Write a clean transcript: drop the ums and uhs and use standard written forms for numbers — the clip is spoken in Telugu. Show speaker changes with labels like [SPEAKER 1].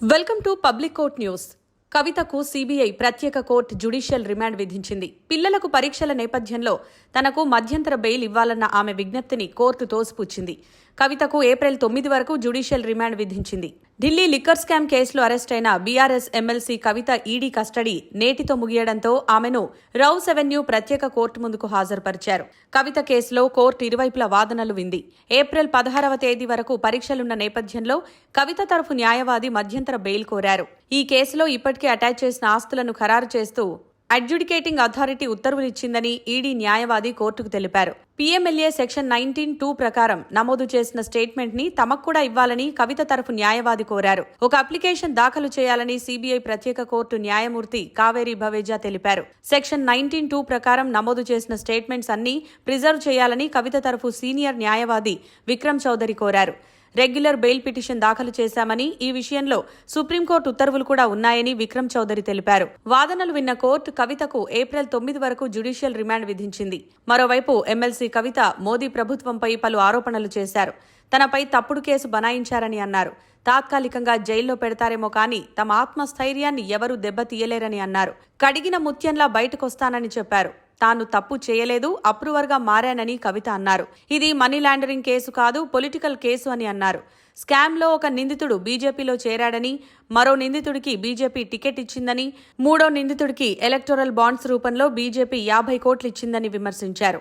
[SPEAKER 1] Welcome to public court news. కవితకు సీబీఐ ప్రత్యేక కోర్టు జ్యుడిషియల్ రిమాండ్ విధించింది. పిల్లలకు పరీక్షల నేపథ్యంలో తనకు మధ్యంతర బెయిల్ ఇవ్వాలన్న ఆమె విజ్ఞప్తిని కోర్టు తోసిపుచ్చింది. కవితకు ఏప్రిల్ 9 వరకు జ్యుడిషియల్ రిమాండ్ విధించింది. ఢిల్లీ లిక్కర్ స్కామ్ కేసులో అరెస్ట్ అయిన బీఆర్ఎస్ ఎమ్మెల్సీ కవిత ఈడీ కస్టడీ నేటితో ముగియడంతో ఆమెను రౌస్ అవెన్యూ ప్రత్యేక కోర్టు ముందుకు హాజరుపరిచారు. కవిత కేసులో కోర్టు ఇరువైపుల వాదనలు వింది. ఏప్రిల్ 16వ తేదీ వరకు పరీక్షలున్న నేపథ్యంలో కవిత తరఫు న్యాయవాది మధ్యంతర బెయిల్ కోరారు. ఈ కేసులో ఇప్పటికే అటాచ్ చేసిన ఆస్తులను ఖరారు చేస్తూ అడ్జుడికేటింగ్ అథారిటీ ఉత్తర్వులిచ్చిందని ఈడీ న్యాయవాది కోర్టుకు తెలిపారు. పీఎంఎల్ఏ సెక్షన్ 19(2) ప్రకారం నమోదు చేసిన స్టేట్మెంట్ ని తమకు కూడా ఇవ్వాలని కవిత తరఫు న్యాయవాది కోరారు. ఒక అప్లికేషన్ దాఖలు చేయాలని సీబీఐ ప్రత్యేక కోర్టు న్యాయమూర్తి కావేరి భవేజా తెలిపారు. సెక్షన్ 19(2) ప్రకారం నమోదు చేసిన స్టేట్మెంట్స్ అన్ని ప్రిజర్వ్ చేయాలని కవిత తరఫు సీనియర్ న్యాయవాది విక్రమ్ చౌదరి కోరారు. రెగ్యులర్ బెయిల్ పిటిషన్ దాఖలు చేశామని, ఈ విషయంలో సుప్రీంకోర్టు ఉత్తర్వులు కూడా ఉన్నాయని విక్రమ్ చౌదరి తెలిపారు. వాదనలు విన్న కోర్టు కవితకు ఏప్రిల్ 9 వరకు జ్యుడిషియల్ రిమాండ్ విధించింది. మరోవైపు ఎమ్మెల్సీ కవిత మోదీ ప్రభుత్వంపై పలు ఆరోపణలు చేశారు. తనపై తప్పుడు కేసు బనాయించారని అన్నారు. తాత్కాలికంగా జైల్లో పెడతారేమో కానీ తమ ఆత్మస్థైర్యాన్ని ఎవరూ దెబ్బతీయలేరని అన్నారు. కడిగిన ముత్యంలా బయటకొస్తానని చెప్పారు. తాను తప్పు చేయలేదు, అప్రూవర్గా మారానని కవిత అన్నారు. ఇది మనీ లాండరింగ్ కేసు కాదు, పొలిటికల్ కేసు అని అన్నారు. స్కామ్లో ఒక నిందితుడు బీజేపీలో చేరాడని, మరో నిందితుడికి బీజేపీ టికెట్ ఇచ్చిందని, మూడో నిందితుడికి ఎలక్టోరల్ బాండ్స్ రూపంలో బీజేపీ 50 కోట్లు ఇచ్చిందని విమర్శించారు.